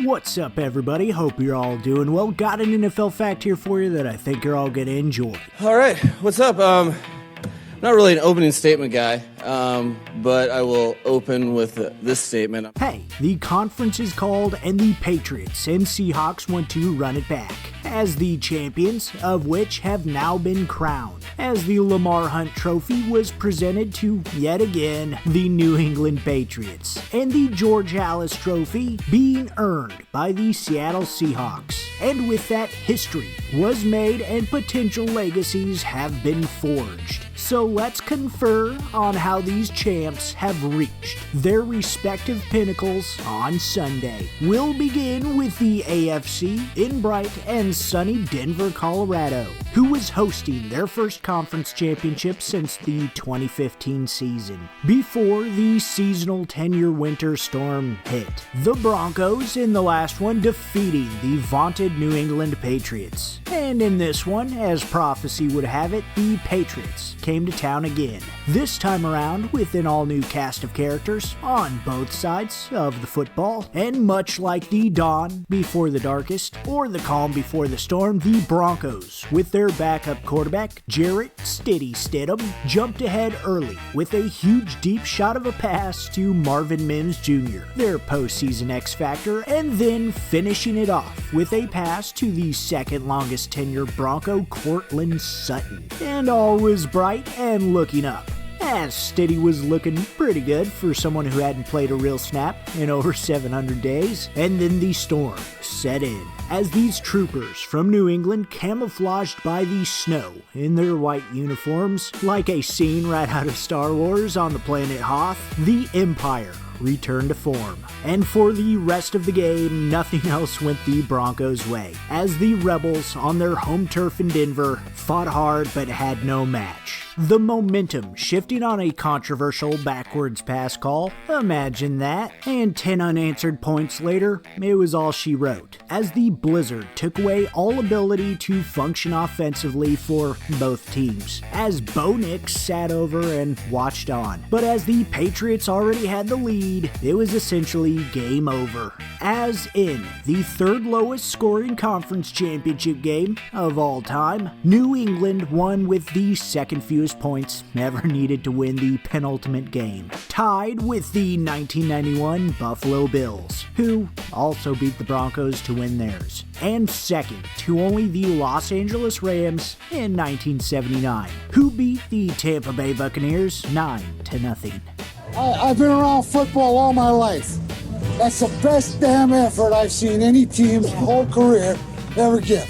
What's up, everybody? Hope you're all doing well. Got an NFL fact here for you that I think you're all gonna enjoy. All right, what's up? Not really an opening statement guy, but I will open with this statement. Hey, the conference is called, and the Patriots and Seahawks want to run it back as the champions, of which have now been crowned, as the Lamar Hunt Trophy was presented to, yet again, the New England Patriots, and the George Halas Trophy being earned by the Seattle Seahawks. And with that, history was made and potential legacies have been forged. So let's confer on how these champs have reached their respective pinnacles on Sunday. We'll begin with the AFC in bright and sunny Denver, Colorado, who was hosting their first conference championship since the 2015 season, before the seasonal 10-year winter storm hit. The Broncos in the last one defeating the vaunted New England Patriots. And in this one, as prophecy would have it, the Patriots came to town again, this time around with an all-new cast of characters on both sides of the football. And much like the dawn before the darkest, or the calm before the storm, the Broncos, with their backup quarterback, Jarrett "Stiddy" Stidham, jumped ahead early with a huge deep shot of a pass to Marvin Mims Jr., their postseason X-Factor, and then finishing it off with a pass to the second longest tenure Bronco, Courtland Sutton. And all was bright and looking up, as Stiddy was looking pretty good for someone who hadn't played a real snap in over 700 days. And then the storm set in, as these troopers from New England, camouflaged by the snow in their white uniforms, like a scene right out of Star Wars on the planet Hoth, the Empire returned to form. And for the rest of the game, nothing else went the Broncos' way, as the Rebels on their home turf in Denver fought hard but had no match. The momentum shifting on a controversial backwards pass call, imagine that, and 10 unanswered points later, it was all she wrote, as the blizzard took away all ability to function offensively for both teams, as Bo Nix sat over and watched on. But as the Patriots already had the lead, it was essentially game over, as in the third lowest scoring conference championship game of all time, New England won with the second fewest points ever needed to win the penultimate game, tied with the 1991 Buffalo Bills, who also beat the Broncos to win theirs, and second to only the Los Angeles Rams in 1979, who beat the Tampa Bay Buccaneers 9-0. I've been around football all my life. That's the best damn effort I've seen any team's whole career ever give.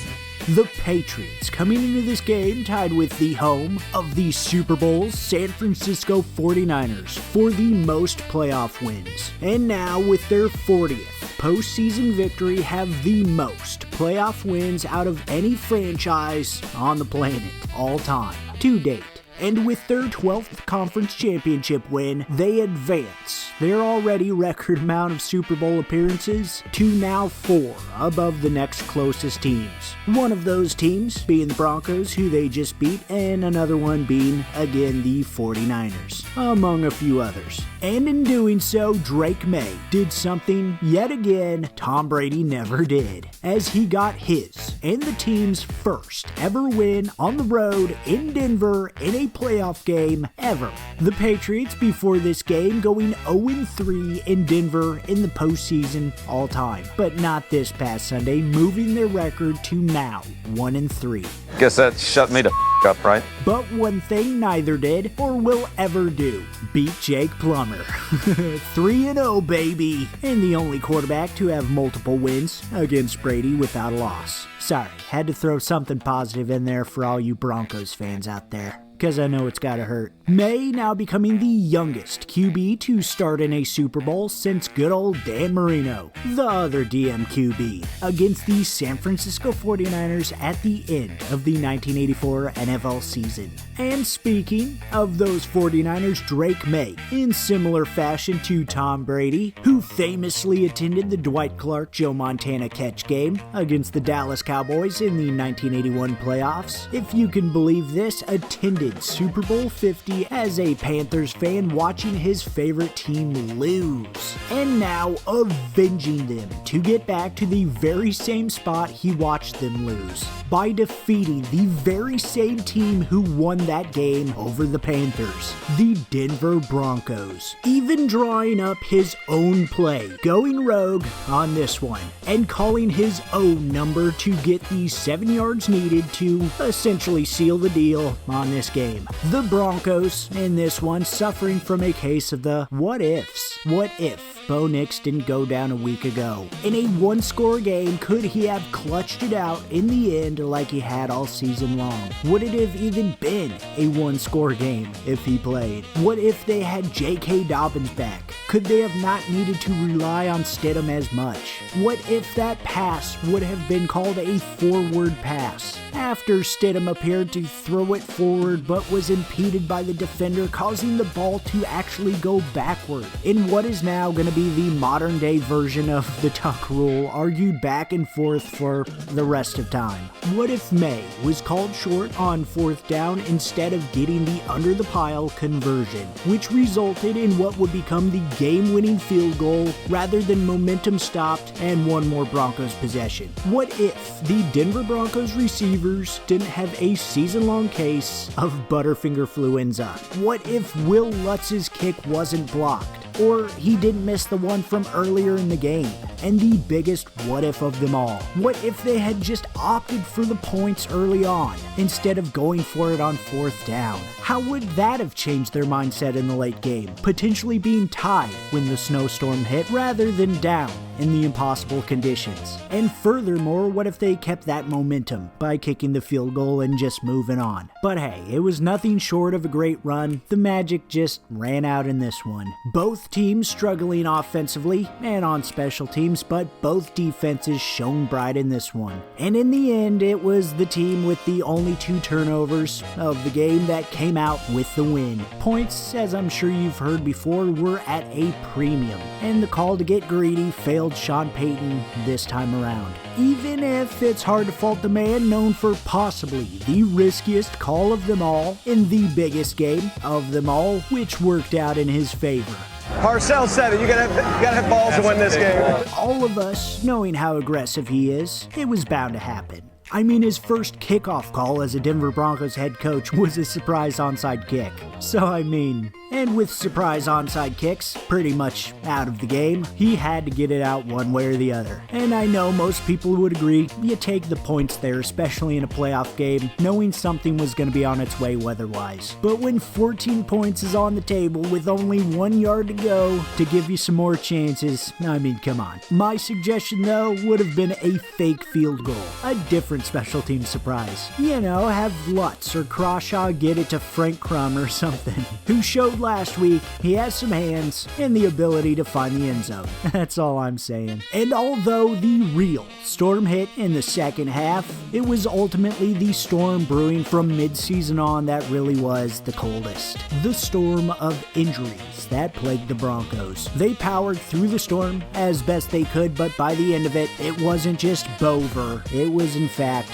The Patriots coming into this game tied with the home of the Super Bowl's San Francisco 49ers for the most playoff wins, and now with their 40th postseason victory have the most playoff wins out of any franchise on the planet all time to date. And with their 12th conference championship win, they advance their already record amount of Super Bowl appearances to now 4 above the next closest teams. One of those teams being the Broncos, who they just beat, and another one being, again, the 49ers, among a few others. And in doing so, Drake Maye did something, yet again, Tom Brady never did, as he got his and the team's first ever win on the road in Denver in a playoff game ever. The Patriots before this game going 0-3 in Denver in the postseason all time, but not this past Sunday, moving their record to now 1-3. Guess that shut me the up, right? But one thing neither did or will ever do, beat Jake Plummer. 3-0, baby, and the only quarterback to have multiple wins against Brady without a loss. Sorry, had to throw something positive in there for all you Broncos fans out there, because I know it's gotta hurt. Maye now becoming the youngest QB to start in a Super Bowl since good old Dan Marino, the other DM QB, against the San Francisco 49ers at the end of the the 1984 NFL season. And speaking of those 49ers, Drake Maye, in similar fashion to Tom Brady, who famously attended the Dwight Clark Joe Montana catch game against the Dallas Cowboys in the 1981 playoffs, if you can believe this, attended Super Bowl 50 as a Panthers fan watching his favorite team lose, and now avenging them to get back to the very same spot he watched them lose by defeating the very same team who won that game over the Panthers, the Denver Broncos, even drawing up his own play, going rogue on this one, and calling his own number to get the 7 yards needed to essentially seal the deal on this game. The Broncos, in this one, suffering from a case of the what ifs. What if Bo Nix didn't go down a week ago? In a one-score game, could he have clutched it out in the end like he had all season long? Would it have even been a one-score game if he played? What if they had J.K. Dobbins back? Could they have not needed to rely on Stidham as much? What if that pass would have been called a forward pass after Stidham appeared to throw it forward but was impeded by the defender, causing the ball to actually go backward in what is now going to be the modern day version of the tuck rule, argued back and forth for the rest of time? What if Maye was called short on 4th down instead of getting the under the pile conversion, which resulted in what would become the game-winning field goal rather than momentum stopped and one more Broncos possession? What if the Denver Broncos receivers didn't have a season-long case of Butterfinger fluenza? What if Will Lutz's kick wasn't blocked? Or he didn't miss the one from earlier in the game? And the biggest what if of them all, what if they had just opted for the points early on instead of going for it on 4th down? How would that have changed their mindset in the late game, potentially being tied when the snowstorm hit rather than down in the impossible conditions? And furthermore, what if they kept that momentum by kicking the field goal and just moving on? But hey, it was nothing short of a great run. The magic just ran out in this one. Both teams struggling offensively and on special teams, but both defenses shone bright in this one. And in the end, it was the team with the only 2 turnovers of the game that came out with the win. Points, as I'm sure you've heard before, were at a premium, and the call to get greedy failed Sean Payton this time around. Even if it's hard to fault the man known for possibly the riskiest call of them all in the biggest game of them all, which worked out in his favor. Parcells said it. You gotta have balls to win this game. All of us knowing how aggressive he is, it was bound to happen. I mean, his first kickoff call as a Denver Broncos head coach was a surprise onside kick. So I mean, and with surprise onside kicks pretty much out of the game, he had to get it out one way or the other. And I know most people would agree, you take the points there, especially in a playoff game, knowing something was going to be on its way weather-wise. But when 14 points is on the table with only 1 yard to go to give you some more chances, I mean, come on. My suggestion, though, would have been a fake field goal, a different special team surprise. You know, have Lutz or Crawshaw get it to Frank Crum or something, who showed last week he has some hands and the ability to find the end zone. That's all I'm saying. And although the real storm hit in the second half, it was ultimately the storm brewing from mid-season on that really was the coldest. The storm of injuries that plagued the Broncos. They powered through the storm as best they could, but by the end of it, it wasn't just Bover. It was in fact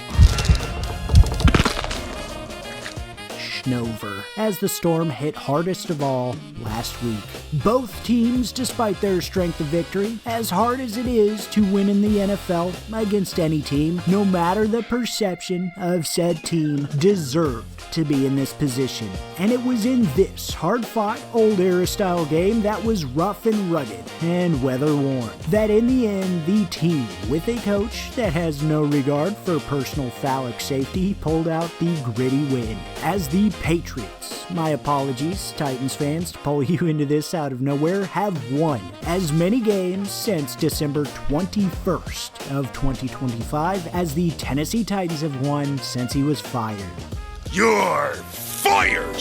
Schnover, as the storm hit hardest of all last week. Both teams, despite their strength of victory, as hard as it is to win in the NFL against any team, no matter the perception of said team, deserved to be in this position. And it was in this hard-fought, old-era style game that was rough and rugged and weather-worn that in the end, the team, with a coach that has no regard for personal phallic safety, pulled out the gritty win. As the Patriots, my apologies, Titans fans, to pull you into this out of nowhere, have won as many games since December 21st of 2025 as the Tennessee Titans have won since he was fired. You're fired!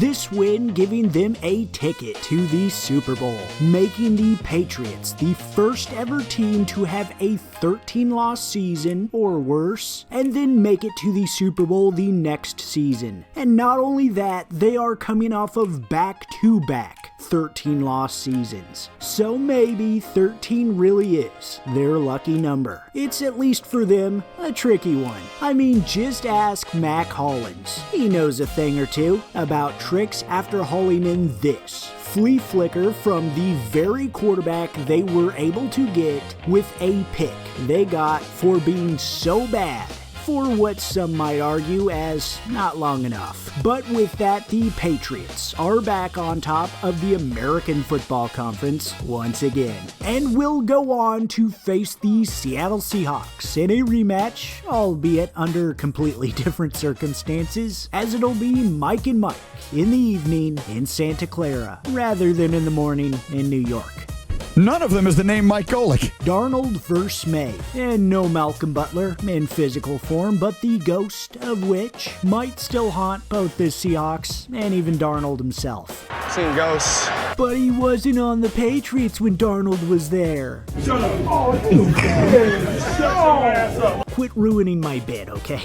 This win giving them a ticket to the Super Bowl, making the Patriots the first ever team to have a 13-loss season or worse, and then make it to the Super Bowl the next season. And not only that, they are coming off of back-to-back 13-loss seasons. So maybe 13 really is their lucky number. It's, at least for them, a tricky one. I mean, just ask Mac Hollins. He knows a thing or two about tricks after hauling in this flea flicker from the very quarterback they were able to get with a pick they got for being so bad for what some might argue as not long enough. But with that, the Patriots are back on top of the American Football Conference once again, and will go on to face the Seattle Seahawks in a rematch, albeit under completely different circumstances, as it'll be Mike and Mike in the evening in Santa Clara, rather than in the morning in New York. None of them is the name Mike Golick. Darnold vs. Maye, and no Malcolm Butler in physical form, but the ghost of which might still haunt both the Seahawks and even Darnold himself. Seen ghosts. But he wasn't on the Patriots when Darnold was there. Shut up. Oh, you shut your ass up. Quit ruining my bit, okay?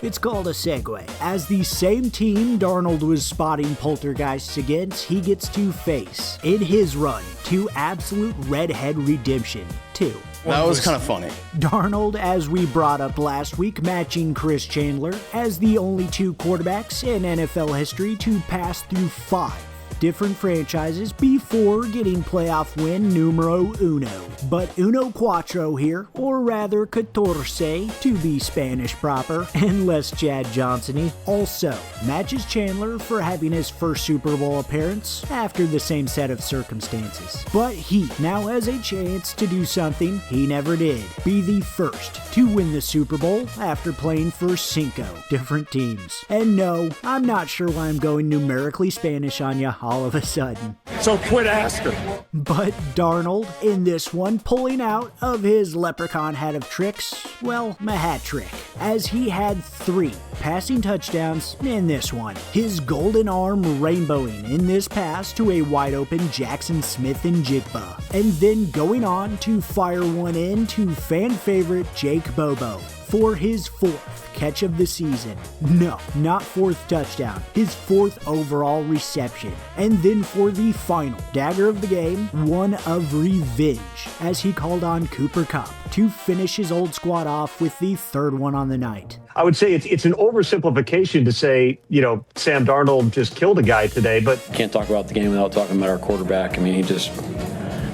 It's called a segue. As the same team Darnold was spotting poltergeists against, he gets to face, in his run to absolute redhead redemption, too. That was kind of funny. Darnold, as we brought up last week, matching Chris Chandler as the only two quarterbacks in NFL history to pass through 5 different franchises before getting playoff win numero uno. But uno cuatro here, or rather catorce to be Spanish proper, and less Chad Johnson-y, also matches Chandler for having his first Super Bowl appearance after the same set of circumstances. But he now has a chance to do something he never did, be the first to win the Super Bowl after playing for 5 different teams. And no, I'm not sure why I'm going numerically Spanish on ya all of a sudden. So quit asking. But Darnold, in this one, pulling out of his leprechaun hat of tricks, well, a hat trick, as he had 3 passing touchdowns in this one. His golden arm rainbowing in this pass to a wide open Jackson Smith and Jigba, and then going on to fire one in to fan favorite Jake Bobo for his 4th catch of the season. No, not 4th touchdown, his 4th overall reception. And then for the final dagger of the game, one of revenge, as he called on Cooper Kupp to finish his old squad off with the 3rd one on the night. I would say it's an oversimplification to say, Sam Darnold just killed a guy today, but can't talk about the game without talking about our quarterback. I mean, he just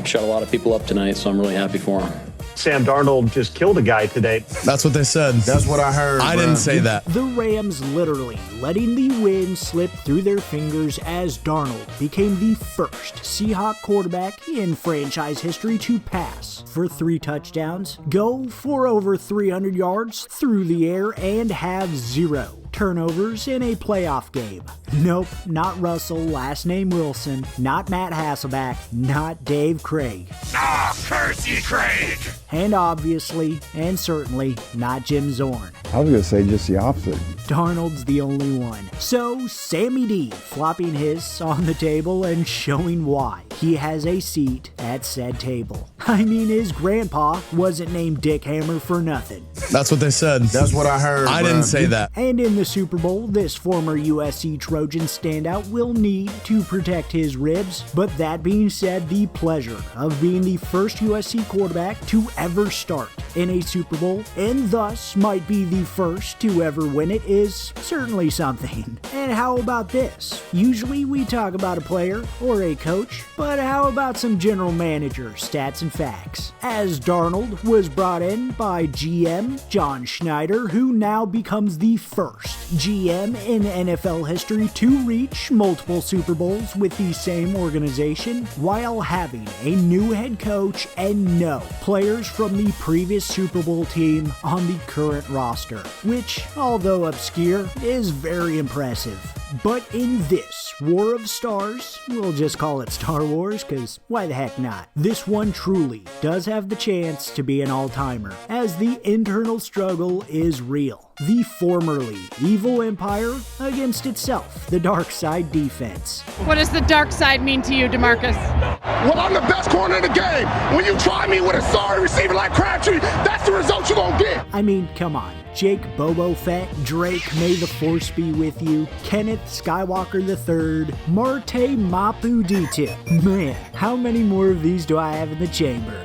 shut a lot of people up tonight, so I'm really happy for him. Sam Darnold just killed a guy today. That's what they said. That's what I heard. I didn't say that. The Rams literally letting the win slip through their fingers as Darnold became the first Seahawk quarterback in franchise history to pass for 3 touchdowns, go for over 300 yards through the air, and have 0 turnovers in a playoff game. Nope, not Russell, last name Wilson, not Matt Hasselbeck, not Dave Craig. Ah, curse you, Craig! And obviously, and certainly, not Jim Zorn. I was going to say just the opposite. Darnold's the only one. So, Sammy D flopping his on the table and showing why he has a seat at said table. I mean, his grandpa wasn't named Dick Hammer for nothing. That's what they said. That's what I heard. I didn't say that. And in the Super Bowl, this former USC Trojan standout will need to protect his ribs. But that being said, the pleasure of being the first USC quarterback to ever start in a Super Bowl, and thus might be the first to ever win it, is certainly something. And how about this? Usually we talk about a player or a coach, but how about some general manager stats and facts? As Darnold was brought in by GM John Schneider, who now becomes the first GM in NFL history to reach multiple Super Bowls with the same organization, while having a new head coach and no players from the previous Super Bowl team on the current roster, which, although obscure, is very impressive. But in this War of Stars, we'll just call it Star Wars, cause why the heck not? This one truly does have the chance to be an all-timer, as the internal struggle is real. The formerly evil empire against itself, the dark side defense. What does the dark side mean to you, DeMarcus? Well, I'm the best corner in the game. When you try me with a sorry receiver like Crabtree, that's the result you're gonna get. I mean, come on. Jake Bobo Fett, Drake May the Force be with you, Kenneth Skywalker III, Marte Mapu D-Tip. Man, how many more of these do I have in the chamber?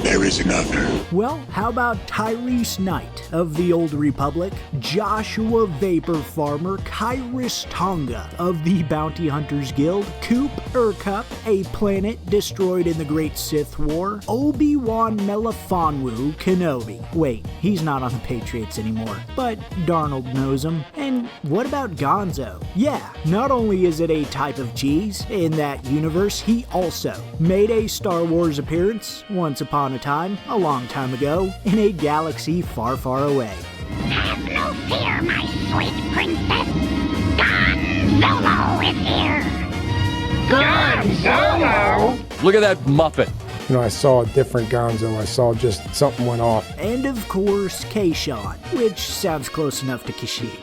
There is enough. Well, how about Tyrese Knight of the Old Republic, Joshua Vapor Farmer, Kyrus Tonga of the Bounty Hunters Guild, Coop Urkup, a planet destroyed in the Great Sith War, Obi-Wan Melifonwu Kenobi. Wait, he's not on the Patriots anymore, but Darnold knows him. And what about Gonzo? Yeah, not only is it a type of cheese in that universe, he also made a Star Wars appearance once upon a time, a long time ago, in a galaxy far, far away. Have no fear, my sweet princess. Gonzolo is here. Gonzolo? Look at that Muppet. You know, I saw a different Gonzo. I saw just something went off. And of course, Kayshawn, which sounds close enough to Kashyyyk.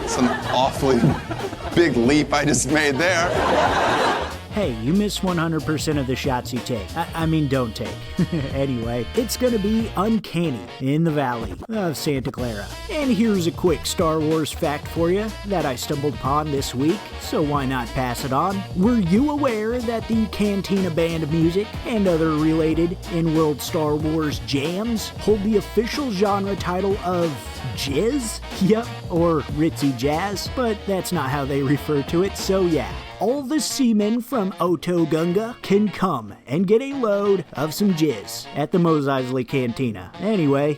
It's an awfully big leap I just made there. Hey, you miss 100% of the shots you take. I mean, don't take. Anyway, it's gonna be uncanny in the Valley of Santa Clara. And here's a quick Star Wars fact for you that I stumbled upon this week, so why not pass it on? Were you aware that the Cantina Band of Music and other related in-world Star Wars jams hold the official genre title of Jizz? Yep, or Ritzy Jazz, but that's not how they refer to it, so yeah. All the seamen from Oto Gunga can come and get a load of some jizz at the Mos Eisley Cantina. Anyway.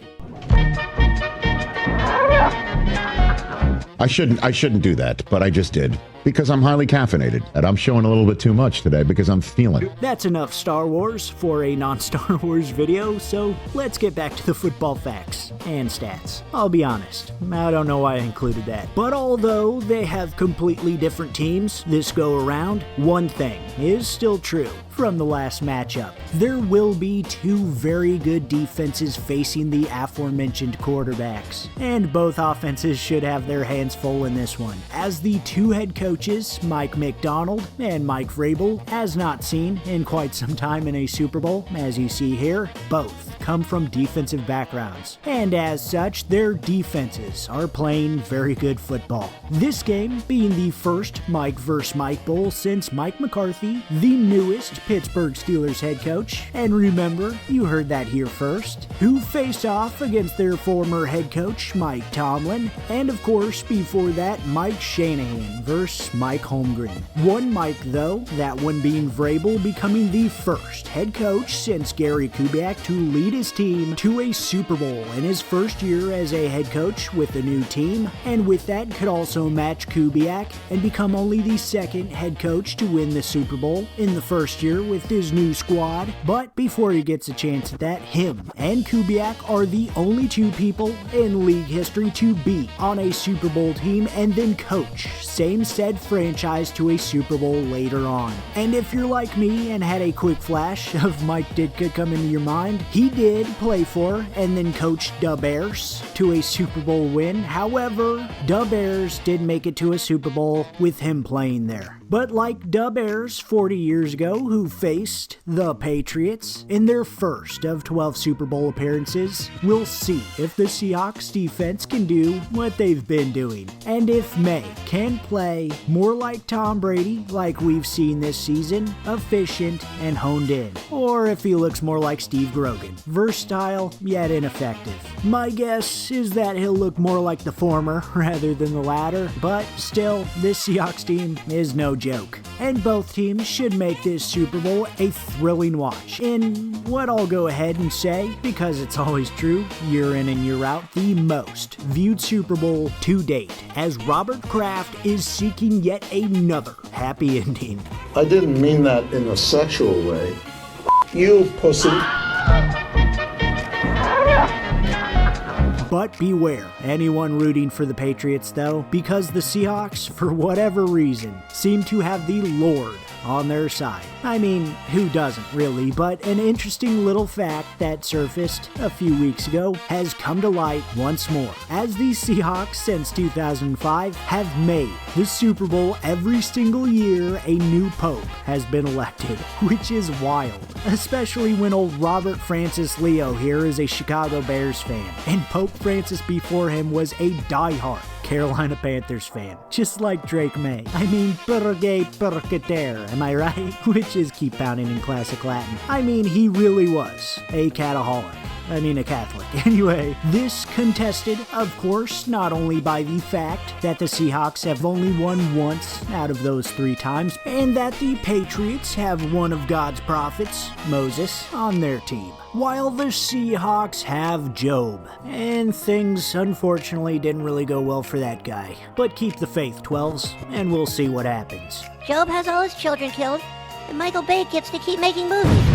I shouldn't do that, but I just did. Because I'm highly caffeinated, and I'm showing a little bit too much today because I'm feeling it. That's enough Star Wars for a non-Star Wars video, so let's get back to the football facts and stats. I'll be honest, I don't know why I included that. But although they have completely different teams this go around, one thing is still true from the last matchup. There will be two very good defenses facing the aforementioned quarterbacks, and both offenses should have their hands full in this one, as the two head coaches, Mike McDonald and Mike Vrabel, as not seen in quite some time in a Super Bowl, as you see here, both come from defensive backgrounds, and as such, their defenses are playing very good football. This game being the first Mike vs. Mike Bowl since Mike McCarthy, the newest Pittsburgh Steelers head coach, and remember, you heard that here first, who face off against their former head coach, Mike Tomlin, and of course, before that, Mike Shanahan versus Mike Holmgren. One Mike, though, that one being Vrabel, becoming the first head coach since Gary Kubiak to lead his team to a Super Bowl in his first year as a head coach with the new team, and with that could also match Kubiak and become only the second head coach to win the Super Bowl in the first year with his new squad. But before he gets a chance at that, him and Kubiak are the only two people in league history to be on a Super Bowl team and then coach same said franchise to a Super Bowl later on. And if you're like me and had a quick flash of Mike Ditka come into your mind, he did play for and then coach the Bears to a Super Bowl win. However, the Bears did make it to a Super Bowl with him playing there. But like the Bears 40 years ago who faced the Patriots in their first of 12 Super Bowl appearances, we'll see if the Seahawks defense can do what they've been doing. And if Maye can play more like Tom Brady like we've seen this season, efficient and honed in. Or if he looks more like Steve Grogan, versatile yet ineffective. My guess is that he'll look more like the former rather than the latter, but still, this Seahawks team is no joke. And both teams should make this Super Bowl a thrilling watch in what I'll go ahead and say, because it's always true, year in and year out, the most viewed Super Bowl to date, as Robert Kraft is seeking yet another happy ending. I didn't mean that in a sexual way. You, pussy. But beware, anyone rooting for the Patriots though, because the Seahawks, for whatever reason, seem to have the Lord on their side. I mean, who doesn't really, but an interesting little fact that surfaced a few weeks ago has come to light once more, as the Seahawks since 2005 have made the Super Bowl every single year a new pope has been elected, which is wild, especially when old Robert Francis Leo here is a Chicago Bears fan, and Pope Francis before him was a diehard Carolina Panthers fan, just like Drake Maye. I mean, perge percater, am I right? Which is keep pounding in classic Latin. I mean, he really was a cataholic. I mean, a Catholic. Anyway, this contested, of course, not only by the fact that the Seahawks have only won once out of those 3 times, and that the Patriots have one of God's prophets, Moses, on their team, while the Seahawks have Job. And things, unfortunately, didn't really go well for that guy. But keep the faith, 12s, and we'll see what happens. Job has all his children killed, and Michael Bay gets to keep making movies.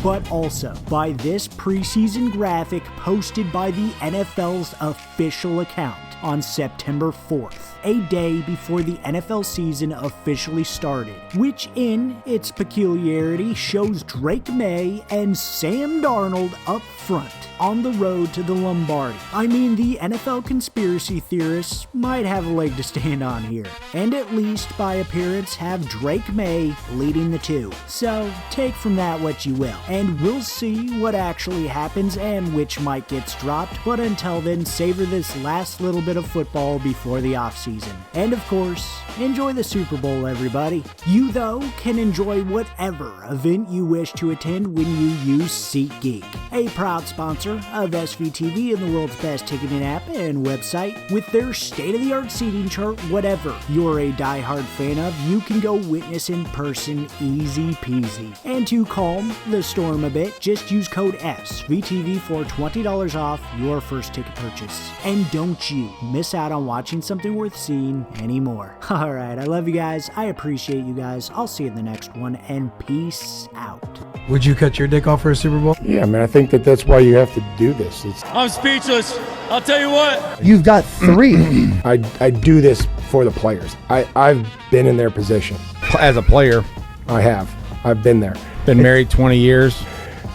But also by this preseason graphic posted by the NFL's official account on September 4th, a day before the NFL season officially started, which in its peculiarity shows Drake Maye and Sam Darnold up front on the road to the Lombardi. I mean, the NFL conspiracy theorists might have a leg to stand on here, and at least by appearance have Drake Maye leading the 2. So take from that what you will, and we'll see what actually happens and which mic gets dropped, but until then, savor this last little bit of football before the offseason. And of course, enjoy the Super Bowl, everybody. You, though, can enjoy whatever event you wish to attend when you use SeatGeek, a proud sponsor of SVTV and the world's best ticketing app and website. With their state-of-the-art seating chart, whatever you're a diehard fan of, you can go witness in person, easy peasy. And to calm the storm a bit, just use code SVTV for $20 off your first ticket purchase. And don't you miss out on watching something worth seeing anymore. Alright, I love you guys, I appreciate you guys, I'll see you in the next one, and peace out. Would you cut your dick off for a Super Bowl? Yeah, man, I think that's why you have to do this. I'm speechless. I'll tell you what. You've got 3. I do this for the players. I've been in their position. As a player, I have. I've been there. been married 20 years.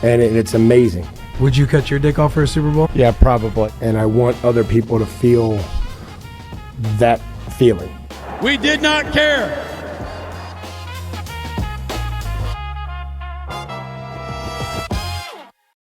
And it's amazing. Would you cut your dick off for a Super Bowl? Yeah, probably. And I want other people to feel that feeling. We did not care.